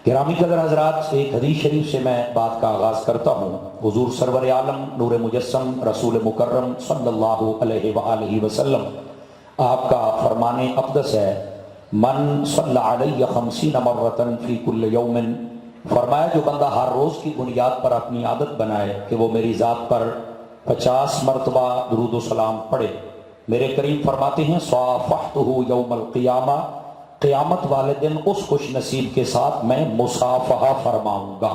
गिरामी कदर हजरात, एक हदीस शरीफ से मैं बात का आगाज़ करता हूँ। हुजूर सरवर आलम नूर मुजस्सम रसूल मुकर्रम सल्लल्लाहु अलैहि वसल्लम आपका फरमाने अक़दस है, मन सल्ला अलैहि खमसीन मर्रतन फी कुल्ल यौमिन, फरमाया जो बंदा हर रोज़ की बुनियाद पर अपनी आदत बनाए कि वो मेरी ज़ात पर 50 मरतबा दुरूद व सलाम पढ़े। मेरे करीम फरमाते हैं, स्वाफ़हतुहु यौमल क़ियामा, क़यामत वाले दिन उस खुश नसीब के साथ मैं मुसाफ़हा फरमाऊँगा।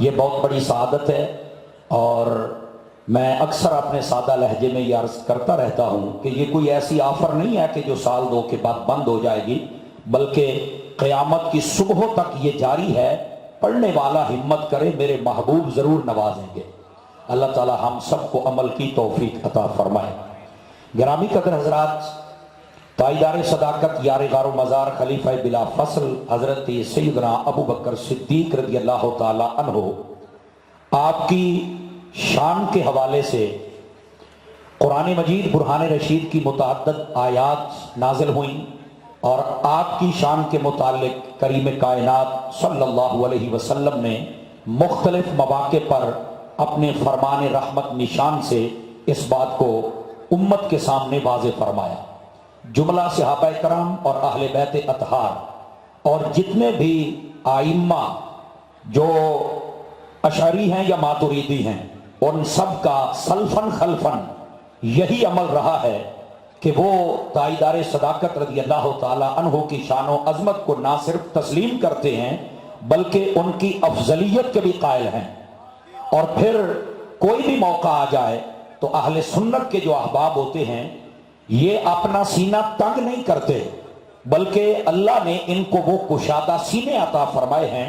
ये बहुत बड़ी सआदत है और मैं अक्सर अपने सादा लहजे में ये अर्ज़ करता रहता हूँ कि ये कोई ऐसी ऑफ़र नहीं है कि जो साल दो के बाद बंद हो जाएगी, बल्कि क़यामत की सुबह तक ये जारी है। पढ़ने वाला हिम्मत करे, मेरे महबूब ज़रूर नवाजेंगे। अल्लाह ताला हम सबको अमल की तौफीक अता फरमाए। गिरामी कदर हज़रात, ताईदार सदाकत यार गारो मज़ार खलीफा बिला फसल हज़रत सैयदना अबू बकर सिद्दीक रज़ी अल्लाह ताला अन्हो आपकी शान के हवाले से कुरान मजीद बुरहान रशीद की मुतअद्दिद आयात नाजिल हुई और आपकी शान के मुतालिक करीम कायनात सल्लल्लाहु अलैहि वसल्लम ने मुख्तलिफ मवाक़े पर अपने फरमान रहमत निशान से इस बात को उम्मत के सामने वाज़े फरमाया। जुमला सहाबा कराम और अहले बैत अतहार और जितने भी आइम्मा जो अशअरी हैं या मातुरीदी हैं, उन सब का सल्फन खल्फन यही अमल रहा है कि वो ताईदार सदाकत रज़ी अल्लाह ताला अन्हु की शान व अज़मत को ना सिर्फ तस्लीम करते हैं बल्कि उनकी अफजलियत के भी कायल हैं। और फिर कोई भी मौका आ जाए तो अहले सुन्नत के जो अहबाब होते हैं ये अपना सीना तंग नहीं करते, बल्कि अल्लाह ने इनको वो कुशादा सीने अता फरमाए हैं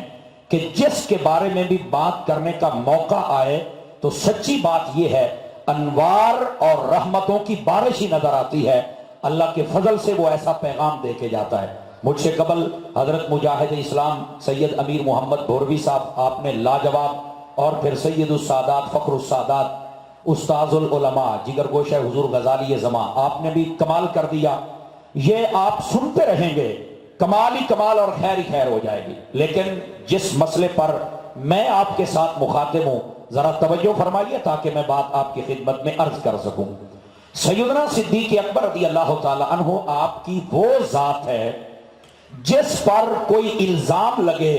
कि जिसके बारे में भी बात करने का मौका आए तो सच्ची बात यह है, अनवार और रहमतों की बारिश ही नजर आती है। अल्लाह के फजल से वो ऐसा पैगाम दे के जाता है। मुझसे कबल हजरत मुजाहिद इस्लाम सैयद अमीर मोहम्मद भोरवी साहब, आपने लाजवाब, और फिर सैयदुस सादात फ़ख्रुस सादात उस्ताजुल उलमा जिगर गोशा हुजूर गजाली ज़मा, आपने भी कमाल कर दिया। ये आप सुनते रहेंगे, कमाल ही कमाल और खैर ही खैर हो जाएगी। लेकिन जिस मसले पर मैं आपके साथ मुखातिब हूं, जरा तवज्जो फरमाइए ताकि मैं बात आपकी खिदमत में अर्ज कर सकूं। सैयदना सिद्दीक़ अकबर रज़ी अल्लाह ताला अन्हु आपकी वो जात है जिस पर कोई इल्जाम लगे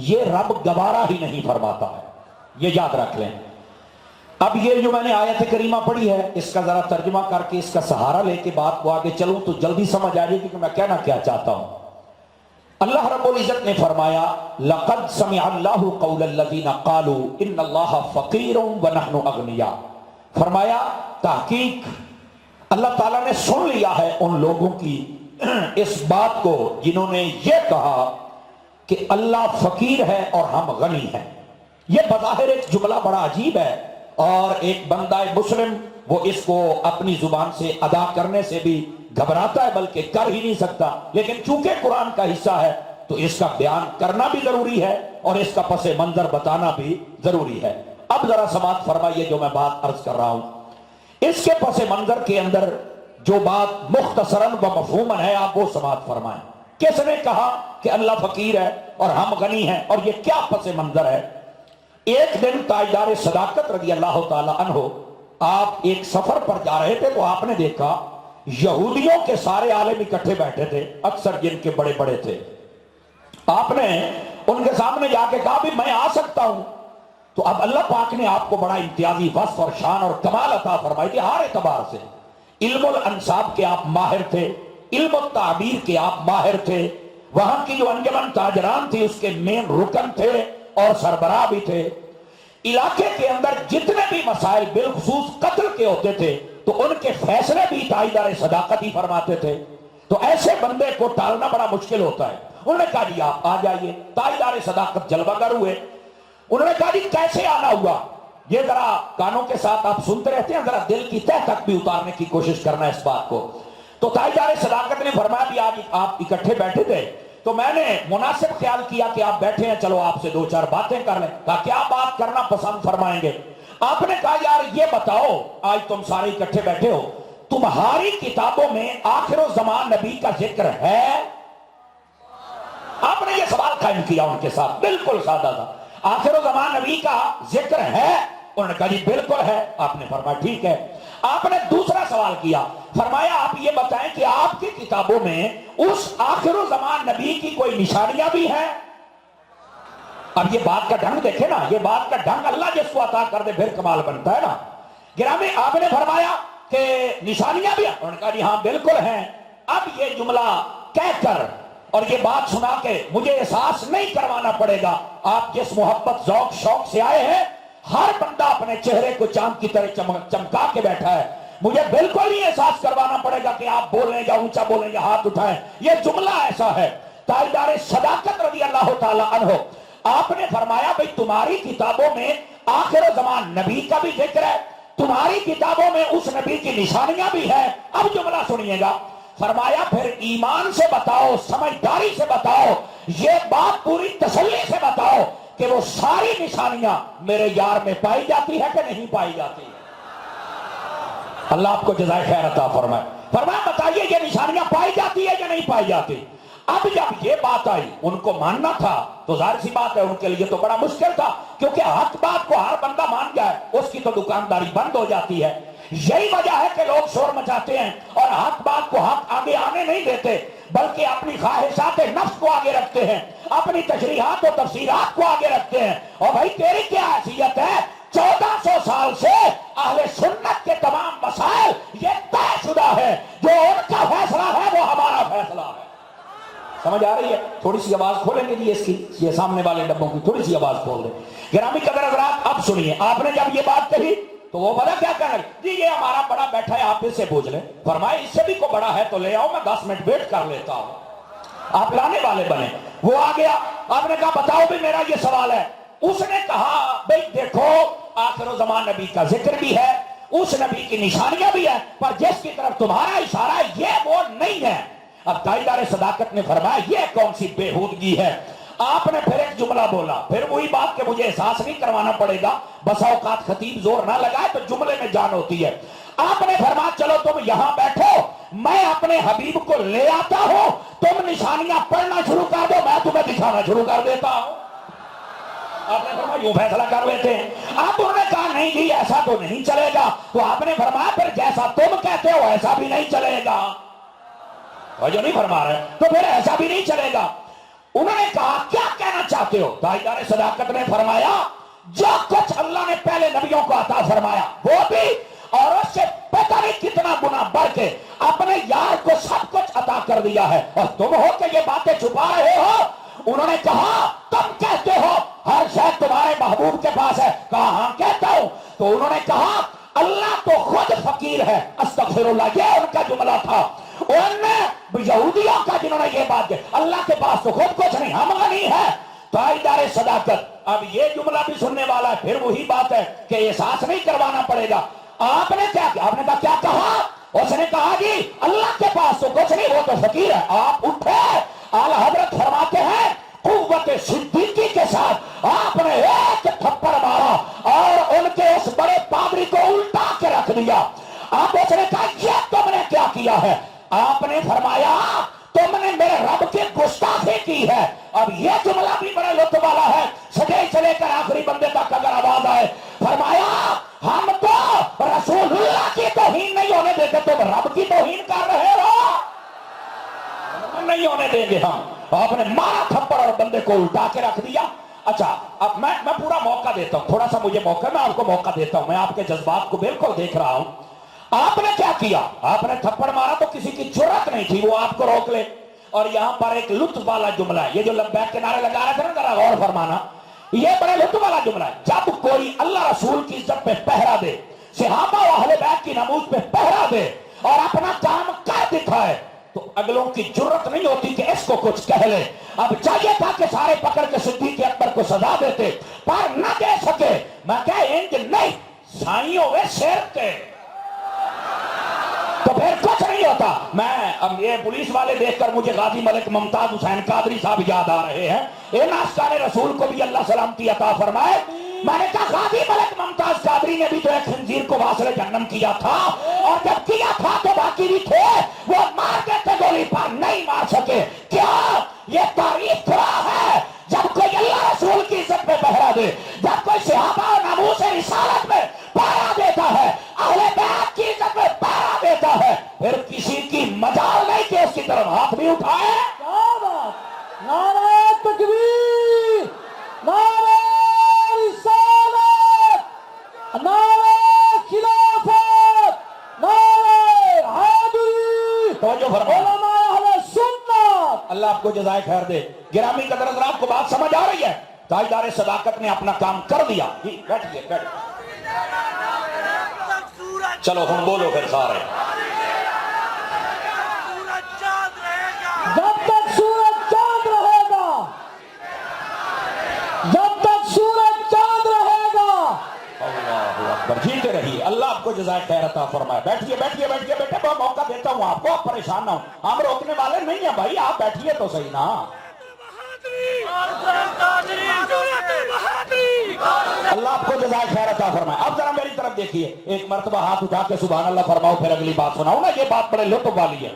ये रब गवारा ही नहीं फरमाता है, ये याद रख लें। अब ये जो मैंने आयत करीमा पढ़ी है, इसका जरा तर्जुमा करके इसका सहारा लेके बात को आगे चलूं तो जल्दी समझ आ जाएगी कि मैं कहना क्या चाहता हूं। अल्लाह रब्बुल इज्जत ने फरमाया, लक़द समिअल्लाहु क़ौलल्लज़ीना क़ालू इन्नल्लाहा फ़क़ीरुन व नहनु अग़निया, फरमाया तहकीक अल्लाह ताला ने सुन लिया है उन लोगों की इस बात को जिन्होंने ये कहा कि अल्लाह फकीर है और हम गनी हैं। यह बज़ाहिर एक जुमला बड़ा अजीब है और एक बंदा मुस्लिम वो इसको अपनी जुबान से अदा करने से भी घबराता है, बल्कि कर ही नहीं सकता। लेकिन चूंकि कुरान का हिस्सा है तो इसका बयान करना भी जरूरी है और इसका पसे मंजर बताना भी जरूरी है। अब जरा समाअत फरमाइए जो मैं बात अर्ज कर रहा हूं। इसके पसे मंजर के अंदर जो बात मुख्तसरन व मफहूमन है, आप वो समाअत फरमाएं। किसने कहा कि अल्लाह फकीर है और हम गनी हैं, और ये क्या पसे मंजर है? एक दिन ताजदार सदाकत रज़ी अल्लाह ताला अन्हो आप एक सफर पर जा रहे थे तो आपने देखा यहूदियों के सारे आलिम इकट्ठे बैठे थे, अक्सर जिनके बड़े बड़े थे। आपने उनके सामने जाके कहा भी मैं आ सकता हूं। तो अब अल्लाह पाक ने आपको बड़ा इम्तियाजी वस्फ और शान और कमाल अता फरमाई थी हर एतबार से। इल्मुल अंसाब के आप माहिर थे, इल्मुल ताबीर के आप माहिर थे, वहां की जो अंजमन ताजरान थी उसके मेन रुकन थे और सरबराह भी थे। इलाके के अंदर जितने भी मसाइल बिलखुसूस कत्ल के होते थे तो उनके फैसले भी ताईदार सदाकत ही फरमाते थे। तो ऐसे बंदे को टालना बड़ा मुश्किल होता है। उन्होंने कहा जी आप आ जाइए। ताईदार सदाकत जलवागर हुए। उन्होंने कहा जी कैसे आना हुआ? ये जरा कानों के साथ आप सुनते रहते हैं, जरा दिल की तह तक भी उतारने की कोशिश करना इस बात को। तो ताईदार सदाकत ने फरमाया भी आज आप इकट्ठे बैठे थे तो मैंने मुनासिब ख्याल किया कि आप बैठे हैं, चलो आपसे दो चार बातें कर लें। कहा क्या बात करना पसंद फरमाएंगे? आपने कहा यार ये बताओ, आज तुम सारे इकट्ठे बैठे हो, तुम्हारी किताबों में आखिरो ज़मान नबी का जिक्र है? آپ نے یہ سوال قائم کیا ان کے ساتھ، بالکل سادہ تھا، آخر زمان نبی کا ذکر ہے؟ انہوں نے کہا جی بالکل ہے۔ آپ نے فرمایا ٹھیک ہے۔ آپ نے دوسرا سوال کیا، فرمایا آپ یہ بتائیں کہ آپ کی کتابوں میں اس آخر زمان نبی کی کوئی نشانیاں بھی ہیں؟ اب یہ بات کا ڈھنگ دیکھیں نا، یہ بات کا ڈھنگ اللہ جس کو عطا کر دے پھر کمال بنتا ہے نا۔ گرامی آپ نے فرمایا کہ نشانیاں بھی ہیں؟ انہوں نے کہا جی ہاں بالکل ہیں۔ اب یہ جملہ کہہ کر اور یہ بات سنا کے مجھے احساس نہیں کروانا پڑے گا، آپ جس محبت ذوق شوق سے آئے ہیں، ہر بندہ اپنے چہرے کو چاند کی طرح چمکا کے بیٹھا ہے، مجھے بالکل نہیں احساس کروانا پڑے گا کہ آپ بولیں یا اونچا بولیں یا ہاتھ اٹھائیں، یہ جملہ ایسا ہے۔ تاجدار صداقت رضی اللہ تعالی عنہ، آپ نے فرمایا بھئی تمہاری کتابوں میں آخر زمان نبی کا بھی ذکر ہے، تمہاری کتابوں میں اس نبی کی نشانیاں بھی ہیں۔ اب جملہ سنیے گا، فرمایا پھر ایمان سے بتاؤ، سمجھداری سے بتاؤ، یہ بات پوری تسلی سے بتاؤ کہ وہ ساری نشانیاں میرے یار میں پائی جاتی ہے کہ نہیں پائی جاتی؟ اللہ آپ کو جزائے خیر عطا فرمائے۔ فرمایا بتائیے یہ نشانیاں پائی جاتی ہے یا نہیں پائی جاتی؟ اب جب یہ بات آئی، ان کو ماننا تھا تو ظاہر سی بات ہے ان کے لیے تو بڑا مشکل تھا، کیونکہ حق بات کو ہر بندہ مان جائے اس کی تو دکانداری بند ہو جاتی ہے۔ یہی وجہ ہے کہ لوگ شور مچاتے ہیں اور حق بات کو حق آگے آنے نہیں دیتے، بلکہ اپنی خواہشات نفس کو آگے رکھتے ہیں، اپنی تشریحات و تفسیرات کو آگے رکھتے ہیں۔ اور بھائی تیری کیا حیثیت ہے؟ 1400 سال سے اہل سنت کے تمام مسائل یہ طے شدہ ہے، جو ان کا فیصلہ ہے وہ ہمارا فیصلہ ہے۔ سمجھ آ رہی ہے؟ تھوڑی سی آواز کھولیں گے جی اس کی، یہ سامنے والے ڈبوں کی تھوڑی سی آواز کھول دیں۔ گرامی قدر حضرات اب سنیے، آپ نے جب یہ بات کہی تو وہ پتہ کیا کہنے لگے؟ جی یہ ہمارا بڑا بیٹھا ہے، آپ اس سے پوچھ لیں۔ فرمایا اس سے بھی کوئی بڑا ہے تو لے آؤ، میں 10 منٹ ویٹ کر لیتا ہوں۔ آپ لانے والے بنے، وہ آ گیا، آپ نے کہا بتاؤ بھی میرا یہ سوال ہے۔ اس نے کہا بھئی دیکھو آخر زمان نبی کا ذکر بھی ہے، اس نبی کی نشانیاں بھی ہیں، پر جس کی طرف تمہارا اشارہ ہے یہ وہ نہیں ہے۔ اب تاجدار صداقت نے فرمایا یہ کون سی بےہودگی ہے؟ آپ نے پھر ایک جملہ بولا، پھر وہی بات کہ مجھے احساس نہیں کروانا پڑے گا، بسا اوقات خطیب زور نہ لگائے تو جملے میں جان ہوتی ہے۔ آپ نے فرمایا چلو تم یہاں بیٹھو، میں اپنے حبیب کو لے آتا ہوں، تم نشانیاں پڑھنا شروع کر دو، میں تمہیں دکھانا شروع کر دیتا ہوں۔ آپ نے فرمایا یوں فیصلہ کر لیتے ہیں۔ آپ انہوں نے کہا نہیں جی ایسا تو نہیں چلے گا، تو آپ نے فرمایا پھر جیسا تم کہتے ہو ایسا بھی نہیں چلے گا۔ اور جو نہیں فرما رہے تو پھر ایسا بھی نہیں چلے گا۔ انہوں نے کہا کیا کہنا چاہتے ہو؟ تاجدار صداقت نے فرمایا جو کچھ اللہ نے پہلے نبیوں کو عطا فرمایا وہ بھی، اور اس سے پتہ نہیں کتنا گنا بڑھ کے اپنے یار کو سب کچھ عطا کر دیا ہے، اور تم ہو کہ یہ باتیں چھپا رہے ہو۔ انہوں نے کہا تم کہتے ہو ہر شاید تمہارے محبوب کے پاس ہے، کہا ہاں کہتا ہوں۔ تو انہوں نے کہا اللہ تو خود فقیر ہے، استغفر اللہ، یہ ان کا جملہ تھا۔ یہودیوں کا جنہوں نے یہ بات کی، اللہ کے پاس تو خود کچھ نہیں، ہم غنی ہے۔ تاجدار صداقت اب یہ جملہ بھی سننے والا ہے، پھر وہی بات ہے کہ احساس نہیں کروانا پڑے گا۔ آپ نے کیا کیا؟ آپ نے کہا کیا کہا؟ اس نے کہا جی اللہ کے پاس تو کچھ نہیں، وہ تو فقیر ہے۔ آپ اٹھے، اعلی حضرت فرماتے ہیں قوت صدیقی کے ساتھ آپ نے ایک تھپڑ مارا اور ان کے اس بڑے پادری کو الٹا کے رکھ دیا۔ آپ اس نے کہا یہ تم نے کیا کیا ہے؟ آپ نے فرمایا تم نے میرے رب کی گستاخی کی ہے۔ اب یہ جملہ بھی بڑے لطف والا ہے، سجے سے لے کر آخری بندے تک اگر آواز آئے، فرمایا ہم تو رسول اللہ کی توہین نہیں ہونے دیتے، تم رب کی توہین کر رہے ہو، نہیں ہونے دیں گے ہم۔ آپ نے مارا تھپڑ اور بندے کو الٹا کے رکھ دیا۔ اچھا اب میں پورا موقع دیتا ہوں، تھوڑا سا مجھے موقع، میں آپ کو موقع دیتا ہوں، میں آپ کے جذبات کو بالکل دیکھ رہا ہوں۔ آپ نے کیا کیا؟ آپ نے تھپڑ مارا تو کسی کی جرات نہیں تھی وہ آپ کو روک لے۔ اور یہاں پر ایک لطف والا جملہ ہے، یہ جو لبیک کے نعرے لگا رہے تھے نا، ذرا غور فرمانا، یہ بڑے لطف والا جملہ ہے۔ جب کوئی اللہ رسول کی عزت پہ پہرا دے، صحابہ و اہل بیت کی نموز پہ پہرا دے اور اپنا کام کر دکھائے تو اگلوں کی جرت نہیں ہوتی کہ اس کو کچھ کہہ لے۔ اب چاہیے تھا کہ سارے پکڑ کے صدیق اکبر کو سزا دیتے، پر نہ دے سکے۔ میں کہا انج نہیں، سائیں ہوئے شیر کے تو پھر کچھ نہیں ہوتا۔ میں اب یہ پولیس والے دیکھ کر مجھے غازی ملک ممتاز حسین قادری صاحب یاد آ رہے ہیں، ان آشکار رسول کو بھی اللہ سلامتی عطا فرمائے۔ میں نے کہا غازی ملک ممتاز قادری نے بھی تو ایک خنزیر کو واصل جہنم کیا تھا، اور جب کیا تھا تو باقی بھی تھے، وہ مار دیتے گولی پر نہیں مار سکے۔ کیا یہ तारीफ खुदा है जब कोई अल्लाह रसूल की इज्जत में पहरा दे, जब कोई सहाबा और नामूस रिसालत में पहरा देता है, अहले बैत की इज्जत में पहरा देता है, फिर किसी की मजाल नहीं कि उसकी तरफ हाथ भी उठाए। क्या बात, नारे तकबीर, नारे रिसालत, नारे खिलाफत, नारे हैदरी, तवज्जो फरमाओ। उलमाए अहले सुन्नत। अल्लाह आपको जज़ाए खैर दे। गिरामी कदर हज़रात को बात समझ आ रही है? ताजदार सदाकत ने अपना काम कर दिया। बैठिए बैठिए, चलो हम बोलो फिर सारे। जब तक सूरज चांद रहेगा, जब तक सूरज चांद रहेगा, अल्लाहु अकबर। जीते रहिए, अल्लाह आपको जज़ाए खैर अता फरमाए। बैठिए बैठिए बैठिए बैठे, मैं मौका देता हूँ आपको, आप परेशान ना हो। हम रोकने वाले नहीं है भाई, आप बैठिए तो सही ना। अल्लाह आपको जज़ाए खैर अता फरमाए। अब जरा मेरी तरफ देखिए, एक मर्तबा हाथ उठा के सुभान अल्लाह फरमाओ, फिर अगली बात सुनाओ ना। ये बात बड़े लुत्फ वाली है।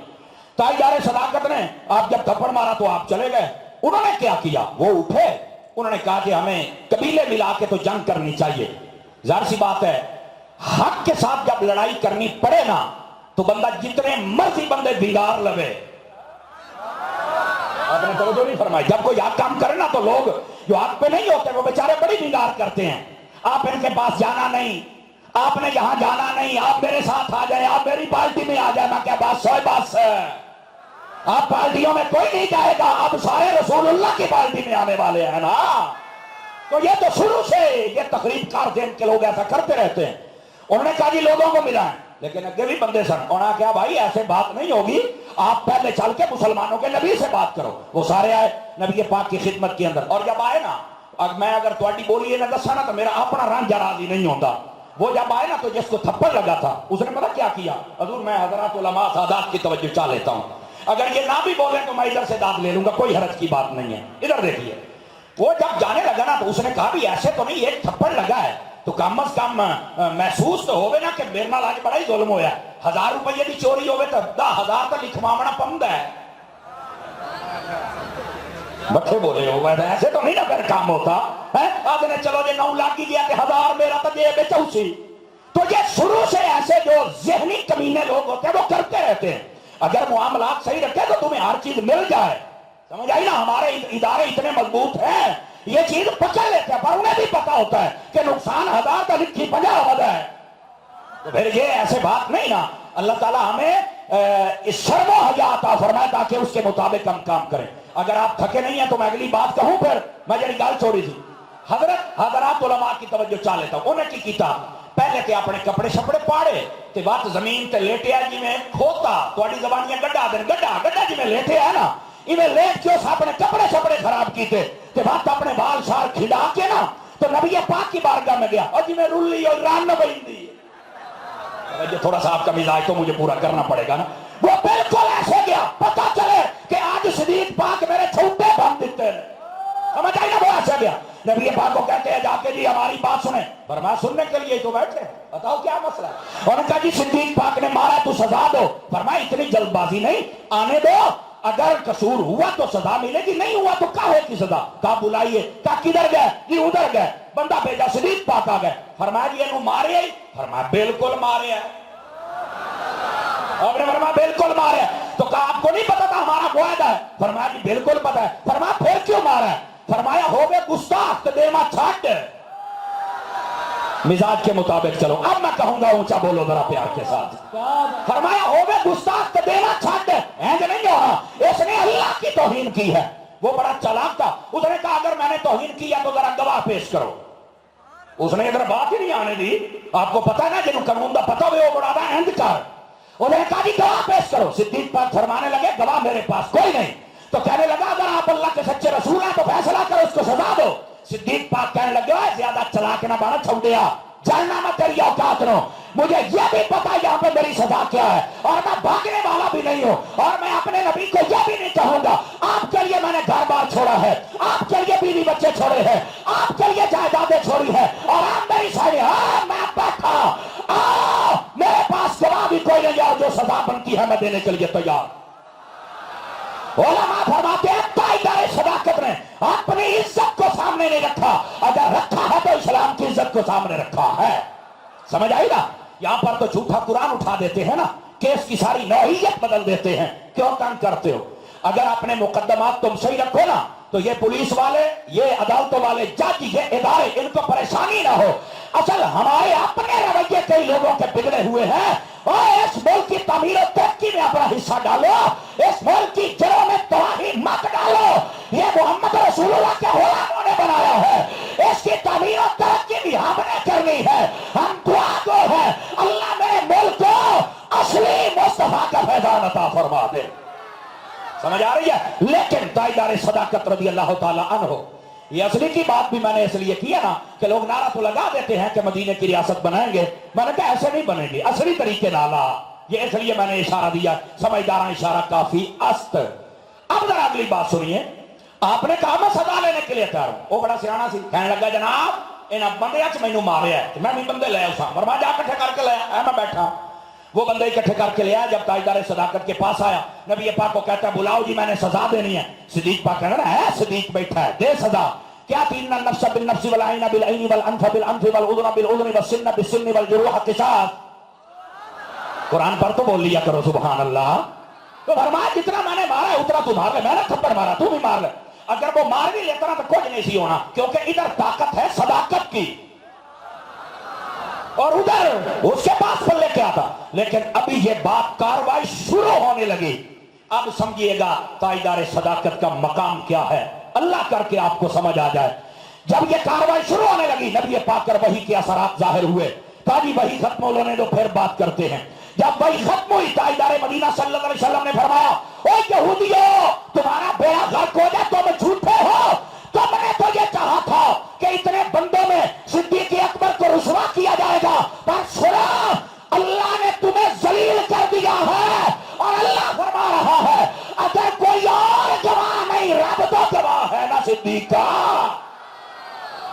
ताजदार सदाकत ने आप जब थप्पड़ मारा तो आप चले गए, उन्होंने क्या किया? वो उठे, उन्होंने कहा कि हमें कबीले मिला के तो जंग करनी चाहिए। जाहिर सी बात है, हक के साथ जब लड़ाई करनी पड़े ना, तो बंदा जितने मर्जी बंदे बिगाड़ लवे। आपने तो नहीं फरमाई, जब कोई हक काम करे ना तो लोग जो हक पे नहीं होते वो बेचारे बड़ी बिगाड़ करते हैं। आप इनके पास जाना नहीं, आपने यहां जाना नहीं, आप मेरे साथ आ जाए, आप मेरी पार्टी में आ जाए। मैं क्या बात सौ बात है, आप पार्टियों में कोई नहीं जाएगा, आप सारे रसूलुल्लाह की पार्टी में आने वाले हैं ना। तो ये तो शुरू से ये तकरीब कार देन के लोग ऐसा करते रहते हैं। उन्होंने कहा जी लोगों को मिलाएं, लेकिन अगे भी बंदे सन। उन्होंने कहा भाई ऐसे बात नहीं होगी, आप पहले चल के मुसलमानों के नबी से बात करो। वो सारे आए नबी पाक की खिदमत के अंदर, और जब आए ना, अब मैं अगर थोड़ी बोली ना दसा ना तो मेरा अपना रंग जराजी नहीं होता। वो जब आए ना तो जिसको थप्पड़ लगा था उसने पता क्या किया? हजूर मैं हजरत उलमा सादात की तवज्जो चाह लेता हूँ, अगर ये ना भी बोले तो मैं इधर से दाद ले लूंगा, कोई हरज की बात नहीं है। इधर देखिए, वो जब जाने लगा ना तो उसने कहा भी ऐसे तो नहीं, एक थप्पड़ लगा है तो कम अज कम महसूस तो होवे ना कि मेरे नाल आज बड़ा ही जुल्म होया। 1000 रुपये की चोरी होवे तो 10,000 तो लिखवावना पौंदा है। बच्चे बोले हो मैं ऐसे तो नहीं ना फिर काम होता है। आपने चलो जे 9 लाख की गया कि 1000 मेरा तो जेब चौसी। तो ये शुरू से ऐसे जो जहनी कमीने लोग होते हैं वो करते रहते हैं। अगर मामलात सही रखे तो तुम्हें हर चीज मिल जाए, समझ आई ना। हमारे इदारे इतने मजबूत हैं, ये चीज पकड़ लेते हैं, पर उन्हें भी पता होता है कि नुकसान 1000 का लिखी 50 होता है। तो फिर ये ऐसे बात नहीं ना। अल्लाह ताला हमें इस शर्म हया अता फरमाए ताकि उसके मुताबिक हम काम करें। अगर आप थके नहीं है तो मैं अगली बात कहूं, फिर मैं जड़ी गल छोड़ी थी हजरत उलमा की तवज्जो चाह लेता हूं। उन्हें की कीता, पहले ते अपने कपड़े शपड़े पाड़े ते बात जमीन ते लेटिया जिवें खोता, थोड़ी जबानियां गड्ढा देन, गड्ढा गड्ढा जिवें लेटे है ना, इवें लेट के उस अपने कपड़े शपड़े खराब कीते ते बात अपने बाल शाल खिला के ना तो नबी पाक की बारगाह में गया और जिवें रुल्ली और रान न बइंदी। थोड़ा सा आपका मिजाज तो मुझे पूरा करना पड़ेगा ना। वो बिल्कुल ऐसे गया, पता चले कि आज सदीक पाक मेरे छूटे बंद देते, समझ आई ना। वो ऐसे गया, नबी पाक को कहते हैं जाके जी हमारी बात सुने, पर मैं सुनने के लिए तो बैठे, बताओ क्या मसला है। उन्होंने कहा जी सिद्दीक पाक ने मारा तो सजा दो। फरमाया इतनी जल्दबाजी नहीं, आने दो, अगर कसूर हुआ तो सजा मिलेगी, नहीं हुआ तो काहे की सजा। कहा बुलाइए, कहा किधर गए जी? उधर गए। बंदा भेजा, सिद्दीक पाक आ गए। फरमाया जी इन्हों मारे? फरमाया बिल्कुल मारे है। आपने फरमाया बिल्कुल मारे। तो कहा आपको नहीं पता था हमारा वादा है? फरमाया जी बिल्कुल पता है। फरमाया फिर क्यों मारा है? फरमाया हो गए गुस्ताख तो देमा छाट। मिजाज के मुताबिक चलो। अब मैं कहूंगा ऊंचा बोलो जरा प्यार के साथ। फरमाया हो गए गुस्ताख तो देमा छाट। ऐसे नहीं हो रहा, इसने अल्लाह की तौहीन की है। वो बड़ा चालाक था, उसने कहा अगर मैंने तौहीन किया तो जरा गवाह पेश करो। उसने इधर बात ही नहीं आने दी। आपको पता है ना जिन्होंने कानून का पता हुए वो बड़ा अहंकार। उन्होंने कहा जी गवाह पेश करो। सिद्दीक पाक फरमाने लगे गवाह मेरे पास कोई नहीं। तो कहने लगा अगर आप अल्लाह के सच्चे रसूल हैं तो फैसला करो, उसको सजा दो। सिद्दीक पाक कहने लगे ज्यादा चलाक ना बना छौड़िया, जानना मैं तेरी औकात नो। मुझे यह भी पता यहाँ पे मेरी सजा क्या है और मैं भागने वाला भी नहीं हूँ। और मैं अपने नबी को यह भी नहीं कहूंगा आपके लिए मैंने घर बार छोड़ा है, आपके लिए बीवी बच्चे छोड़े हैं, आपके लिए जायदादें छोड़ी है और आप मेरी सारी मैं बैठा मेरे पास गवाह भी कोई नहीं है, जो सजा बनती है मैं देने के लिए तैयार। उलमा फरमाते हैं اپنی عزت کو سامنے نہیں رکھا، اگر رکھا ہے تو اسلام کی عزت کو سامنے رکھا ہے۔ سمجھ آئی نا؟ یہاں پر تو جھوٹا قرآن اٹھا دیتے ہیں نا، کیس کی ساری نوعیت بدل دیتے ہیں، کیوں تنگ کرتے ہو؟ اگر اپنے مقدمات تم صحیح رکھو نا تو یہ پولیس والے، یہ عدالتوں والے، جج، یہ ادارے، ان کو پریشانی نہ ہو۔ اصل ہمارے اپنے رویے کئی لوگوں کے بگڑے ہوئے ہیں، اور اس ملک کی تعمیر و ترقی میں اپنا حصہ ڈالو، اس ملک کی جڑوں میں تباہی مت ڈالو۔ یہ محمد رسول اللہ کے غلاموں نے بنایا ہے، اس کی تعمیر و ترقی بھی ہم نے کرنی ہے۔ ہم دعا گو ہیں، اللہ میرے ملک کو اصلی مصطفیٰ کا فیضان عطا فرما دے۔ سمجھ آ رہی ہے؟ لیکن تاجدار صداقت رضی اللہ تعالی عنہ، یہ اصلی کی بات بھی میں نے اس لیے کیا نا کہ لوگ نعرہ تو لگا دیتے ہیں کہ مدینے کی ریاست بنائیں گے، میں نے کہا ایسے نہیں بنے گی، اصلی طریقے نالا، یہ اس لیے میں نے اشارہ دیا، سمجھدار اشارہ کافی است۔ اب ذرا اگلی بات سنیے، آپ نے کہا میں سزا لینے کے لیے تیار ہوں، وہ بڑا سیانا سی کہنے لگا جناب انہاں بندے اچ مینوں ماریا ہے، میں بھی بندے لے آؤں، فرما جا کٹھے کر کے لے آیا، میں بیٹھا، وہ بندے اکٹھے کر کے لے آیا۔ جب تاجدار صداقت کے پاس آیا، نبی پاک کو کہتا ہے بلاؤ جی میں نے سزا دینی ہے۔ صدیق پاک کہنا ہے صدیق بیٹھا ہے، دے سزا۔ کیا تین النفس بالنفس والعین بالعین والانف بالانف والاذن بالاذن والسن بالسن والجروح قصاص۔ قرآن پر تو بول لیا کرو سبحان اللہ۔ تو فرمایا جتنا میں نے مارا ہے اتنا تو مار لے، میں نے تھپڑ مارا تو بھی مار لے، اگر وہ مار بھی لیتا نا تو کچھ نہیں سی ہونا، کیونکہ ادھر طاقت ہے صداقت کی اور ادھر اس کے پاس پلے کیا تھا۔ لیکن ابھی یہ بات کاروائی شروع ہونے لگی، اب سمجھیے گا تاجدار صداقت کا مقام کیا ہے، اللہ کر کے آپ کو سمجھ آ جائے۔ جب یہ کاروائی شروع ہونے لگی، نبی پاک کر وحی کے اثرات ظاہر ہوئے، تاجی وحی ختم ہونے دو پھر بات کرتے ہیں۔ جب وحی ختم ہوئی، تاجدار مدینہ صلی اللہ علیہ وسلم نے فرمایا اوے یہودیو تمہارا بیڑا غرق ہو جائے، تم جھوٹے ہو، تم نے تو یہ چاہا تھا کہ اتنے بندوں میں صدیق اکبر کو رسوا کیا جائے گا، پر سنا اللہ نے تمہیں ذلیل کر دیا ہے، اور اللہ فرما رہا ہے اگر کوئی اور گواہ نہیں رب تو گواہ ہے نا صدیق کا۔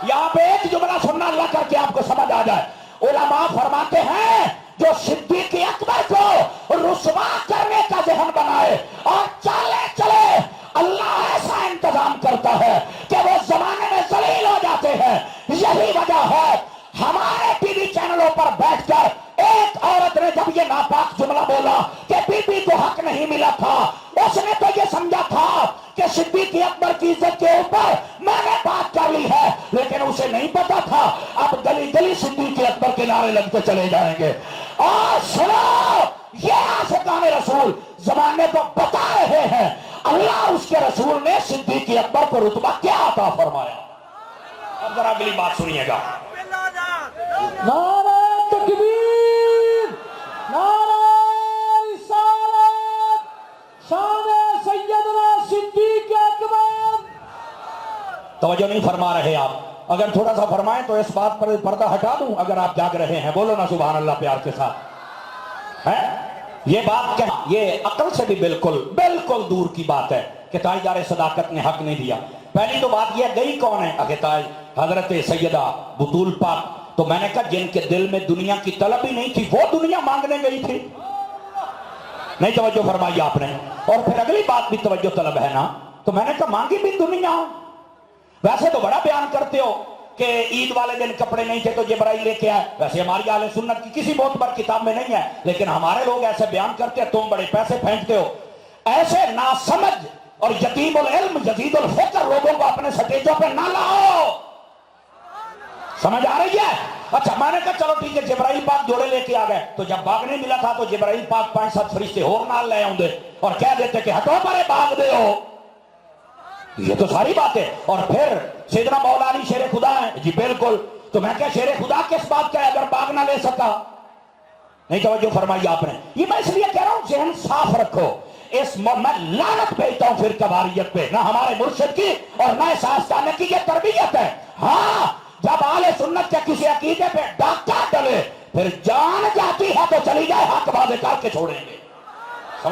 یہاں پہ ایک جملہ سننا اللہ کر کے آپ کو سمجھ آ جائے، علماء فرماتے ہیں جو صدیق اکبر کو رسوا کرنے کا ذہن بنائے اور چالے چلے، اللہ ایسا انتظام کرتا ہے کہ وہ زمانے میں ذلیل ہو جاتے ہیں۔ یہی وجہ ہے ہمارے ٹی وی چینلوں پر بیٹھ کر ایک عورت نے جب یہ ناپاک جملہ بولا کہ بی بی کو حق نہیں ملا تھا، اس نے تو یہ سمجھا تھا کہ صدیق اکبر کی عزت کے اوپر میں نے بات کر لی ہے، لیکن اسے نہیں پتا تھا اب گلی گلی صدیق اکبر کے نعرے لگتے چلے جائیں گے۔ اور سنو، یہ عاشقان رسول زمانے کو بتا رہے ہیں اللہ اس کے رسول نے صدیق اکبر کو رتبہ کیا عطا فرمایا۔ اب ذرا اگلی بات سنیے گا، نعرہ تکبیر، نعرہ رسالت، شان سیدنا صدیق اکبر۔ توجہ نہیں فرما رہے آپ، اگر تھوڑا سا فرمائیں تو اس بات پر پردہ ہٹا دوں، اگر آپ جاگ رہے ہیں بولو نا سبحان اللہ پیار کے ساتھ۔ ہے یہ بات کیا، یہ عقل سے بھی بالکل بالکل دور کی بات ہے کہ تاجدار صداقت نے حق نہیں دیا۔ پہلی تو بات یہ گئی کون ہے، اگتاج حضرت سیدہ بطول پاک، تو میں نے کہا جن کے دل میں دنیا کی طلب ہی نہیں تھی وہ دنیا مانگنے گئی تھی، نہیں توجہ فرمائی آپ نے۔ اور پھر اگلی بات بھی توجہ طلب ہے نا، تو میں نے کہا مانگی بھی دنیا، ویسے تو بڑا بیان کرتے ہو کہ عید والے دن کپڑے نہیں تھے تو جبرائیل لے کے آئے، ویسے ہماری اہل سنت کی کسی بہت بڑی کتاب میں نہیں ہے، لیکن ہمارے لوگ ایسے بیان کرتے ہیں، تم بڑے پیسے پھینکتے ہو، ایسے ناسمجھ اور یتیم العلم جدید الفکر لوگوں کو اپنے سٹیجوں پہ نہ لاؤ۔ سمجھ آ رہی ہے؟ اچھا میں نے کہا چلو ٹھیک ہے، جبرائیل پاک جوڑے لے کے آ گئے، تو جب باغ نہیں ملا تھا تو جبرائیل پاک 5-7 فرشتے اور نال لے آؤں دے اور کہہ دیتے کہ ہٹو پرے باغ دے ہو، یہ تو ساری بات ہے۔ اور پھر سیدنا مولا علی شیر خدا ہے، جی بالکل، تو میں کہا شیر خدا کس بات کا ہے اگر باغ نہ لے سکا، نہیں توجہ فرمائی آپ نے۔ یہ میں اس لیے کہہ رہا ہوں ذہن صاف رکھو، میں لعنت بھیجتا ہوں فرقہ واریت پہ، نہ ہمارے مرشد کی اور نہ اس آستانے کی یہ تربیت ہے۔ ہاں جب اہل سنت کے کسی عقیدے پہ ڈاکہ ڈلے پھر جان جاتی ہے تو چلی جائے، حق واضح کر کے چھوڑیں گے۔